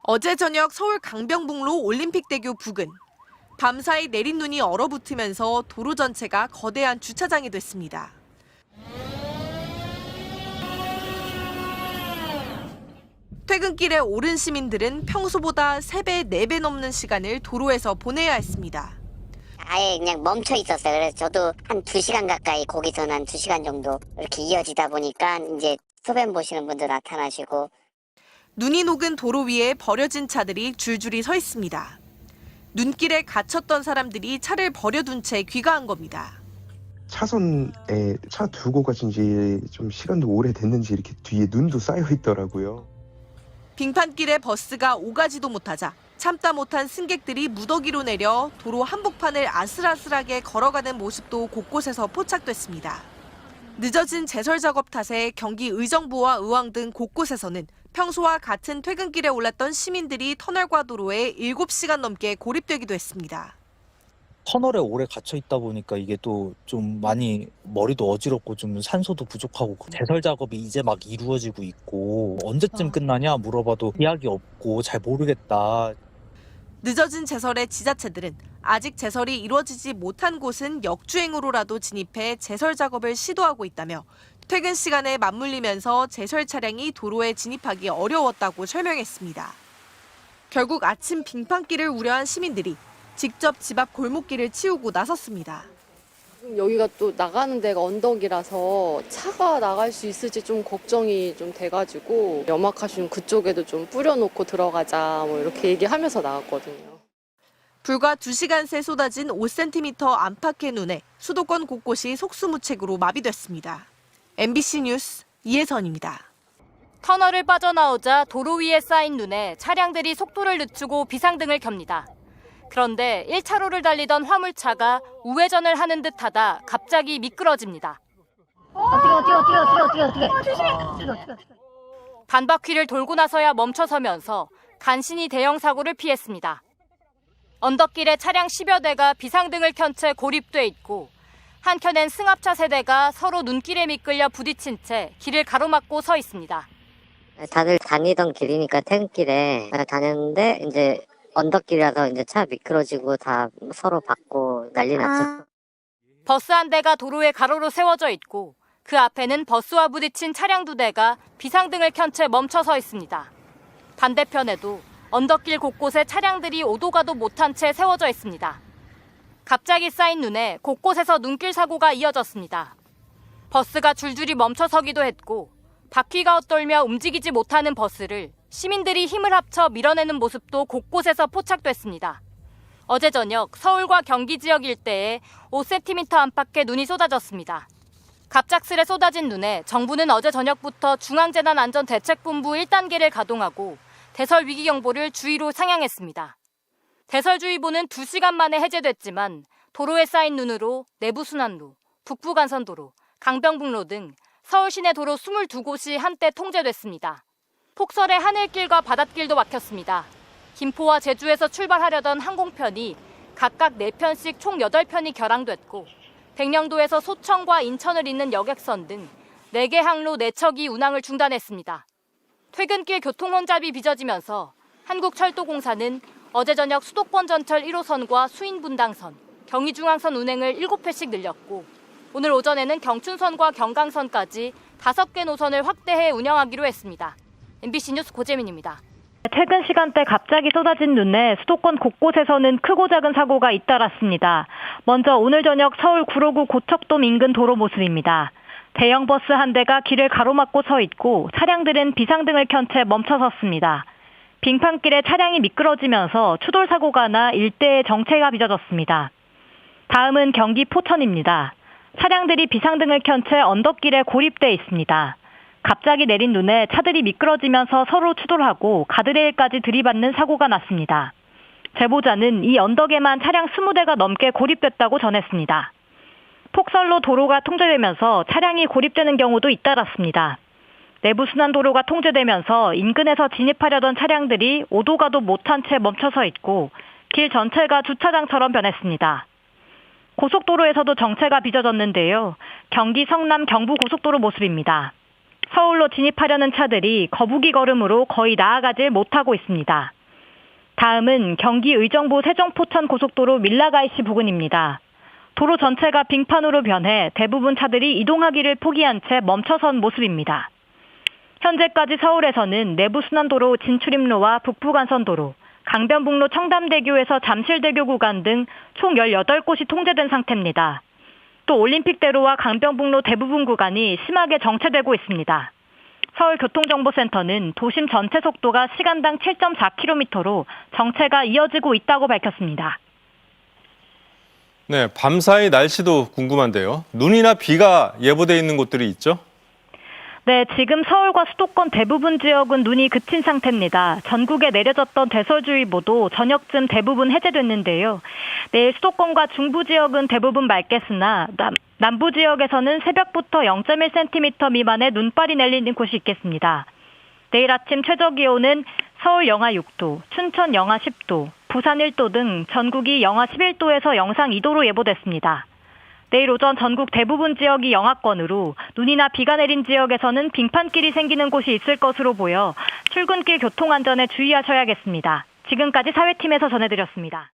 어제 저녁 서울 강변북로 올림픽대교 부근. 밤사이 내린 눈이 얼어붙으면서 도로 전체가 거대한 주차장이 됐습니다. 퇴근길에 오른 시민들은 평소보다 3배, 4배 넘는 시간을 도로에서 보내야 했습니다. 아예 그냥 멈춰 있었어요. 그래서 저도 한 2시간 가까이 거기서는 한 2시간 정도 이렇게 이어지다 보니까 이제 소변 보시는 분도 나타나시고. 눈이 녹은 도로 위에 버려진 차들이 줄줄이 서 있습니다. 눈길에 갇혔던 사람들이 차를 버려둔 채 귀가한 겁니다. 차선에 차 두고 가신 지 좀 시간도 오래됐는지 이렇게 뒤에 눈도 쌓여 있더라고요. 빙판길에 버스가 오가지도 못하자 참다 못한 승객들이 무더기로 내려 도로 한복판을 아슬아슬하게 걸어가는 모습도 곳곳에서 포착됐습니다. 늦어진 제설 작업 탓에 경기 의정부와 의왕 등 곳곳에서는 평소와 같은 퇴근길에 올랐던 시민들이 터널과 도로에 7시간 넘게 고립되기도 했습니다. 터널에 오래 갇혀 있다 보니까 이게 또 좀 많이 머리도 어지럽고 좀 산소도 부족하고 제설 작업이 이제 막 이루어지고 있고 언제쯤 끝나냐 물어봐도 이야기 없고 잘 모르겠다. 늦어진 제설의 지자체들은 아직 제설이 이루어지지 못한 곳은 역주행으로라도 진입해 제설 작업을 시도하고 있다며 퇴근 시간에 맞물리면서 제설 차량이 도로에 진입하기 어려웠다고 설명했습니다. 결국 아침 빙판길을 우려한 시민들이 직접 집 앞 골목길을 치우고 나섰습니다. 여기가 또 나가는 데가 언덕이라서 차가 나갈 수 있을지 좀 걱정이 좀 돼가지고 염화칼슘 그쪽에도 좀 뿌려놓고 들어가자 뭐 이렇게 얘기하면서 나갔거든요. 불과 2시간 새 쏟아진 5cm 안팎의 눈에 수도권 곳곳이 속수무책으로 마비됐습니다. MBC 뉴스 이혜선입니다. 터널을 빠져나오자 도로 위에 쌓인 눈에 차량들이 속도를 늦추고 비상등을 켭니다. 그런데 1차로를 달리던 화물차가 우회전을 하는 듯하다 갑자기 미끄러집니다. 반바퀴를 돌고 나서야 멈춰서면서 간신히 대형 사고를 피했습니다. 언덕길에 차량 10여 대가 비상등을 켠 채 고립돼 있고 한켠엔 승합차 세대가 서로 눈길에 미끌려 부딪힌 채 길을 가로막고 서 있습니다. 다들 다니던 길이니까 퇴근길에 다녔는데 이제 언덕길이라서 이제 차 미끄러지고 다 서로 받고 난리 났죠. 버스 한 대가 도로에 가로로 세워져 있고 그 앞에는 버스와 부딪힌 차량 2대가 비상등을 켠 채 멈춰 서 있습니다. 반대편에도 언덕길 곳곳에 차량들이 오도 가도 못한 채 세워져 있습니다. 갑자기 쌓인 눈에 곳곳에서 눈길 사고가 이어졌습니다. 버스가 줄줄이 멈춰서기도 했고 바퀴가 엇돌며 움직이지 못하는 버스를 시민들이 힘을 합쳐 밀어내는 모습도 곳곳에서 포착됐습니다. 어제 저녁 서울과 경기 지역 일대에 5cm 안팎의 눈이 쏟아졌습니다. 갑작스레 쏟아진 눈에 정부는 어제 저녁부터 중앙재난안전대책본부 1단계를 가동하고 대설 위기경보를 주의로 상향했습니다. 대설주의보는 2시간 만에 해제됐지만 도로에 쌓인 눈으로 내부순환로, 북부간선도로, 강변북로 등 서울 시내 도로 22곳이 한때 통제됐습니다. 폭설에 하늘길과 바닷길도 막혔습니다. 김포와 제주에서 출발하려던 항공편이 각각 4편씩 총 8편이 결항됐고 백령도에서 소청과 인천을 잇는 여객선 등 4개 항로 4척이 운항을 중단했습니다. 퇴근길 교통 혼잡이 빚어지면서 한국철도공사는 어제 저녁 수도권 전철 1호선과 수인분당선, 경의중앙선 운행을 7회씩 늘렸고 오늘 오전에는 경춘선과 경강선까지 5개 노선을 확대해 운영하기로 했습니다. MBC 뉴스 고재민입니다. 퇴근 시간대 갑자기 쏟아진 눈에 수도권 곳곳에서는 크고 작은 사고가 잇따랐습니다. 먼저 오늘 저녁 서울 구로구 고척돔 인근 도로 모습입니다. 대형 버스 한 대가 길을 가로막고 서 있고 차량들은 비상등을 켠 채 멈춰섰습니다. 빙판길에 차량이 미끄러지면서 추돌 사고가 나 일대의 정체가 빚어졌습니다. 다음은 경기 포천입니다. 차량들이 비상등을 켠 채 언덕길에 고립돼 있습니다. 갑자기 내린 눈에 차들이 미끄러지면서 서로 추돌하고 가드레일까지 들이받는 사고가 났습니다. 제보자는 이 언덕에만 차량 20대가 넘게 고립됐다고 전했습니다. 폭설로 도로가 통제되면서 차량이 고립되는 경우도 잇따랐습니다. 내부순환도로가 통제되면서 인근에서 진입하려던 차량들이 오도 가도 못한 채 멈춰서 있고 길 전체가 주차장처럼 변했습니다. 고속도로에서도 정체가 빚어졌는데요. 경기 성남 경부고속도로 모습입니다. 서울로 진입하려는 차들이 거북이 걸음으로 거의 나아가질 못하고 있습니다. 다음은 경기 의정부 세종포천 고속도로 밀라가이시 부근입니다. 도로 전체가 빙판으로 변해 대부분 차들이 이동하기를 포기한 채 멈춰선 모습입니다. 현재까지 서울에서는 내부순환도로 진출입로와 북부간선도로, 강변북로 청담대교에서 잠실대교 구간 등 총 18곳이 통제된 상태입니다. 또 올림픽대로와 강변북로 대부분 구간이 심하게 정체되고 있습니다. 서울교통정보센터는 도심 전체 속도가 시간당 7.4km로 정체가 이어지고 있다고 밝혔습니다. 네, 밤사이 날씨도 궁금한데요. 눈이나 비가 예보돼 있는 곳들이 있죠? 네, 지금 서울과 수도권 대부분 지역은 눈이 그친 상태입니다. 전국에 내려졌던 대설주의보도 저녁쯤 대부분 해제됐는데요. 내일 수도권과 중부 지역은 대부분 맑겠으나 남부 지역에서는 새벽부터 0.1cm 미만의 눈발이 내리는 곳이 있겠습니다. 내일 아침 최저기온은 서울 영하 6도, 춘천 영하 10도, 부산 1도 등 전국이 영하 11도에서 영상 2도로 예보됐습니다. 내일 오전 전국 대부분 지역이 영하권으로 눈이나 비가 내린 지역에서는 빙판길이 생기는 곳이 있을 것으로 보여 출근길 교통안전에 주의하셔야겠습니다. 지금까지 사회팀에서 전해드렸습니다.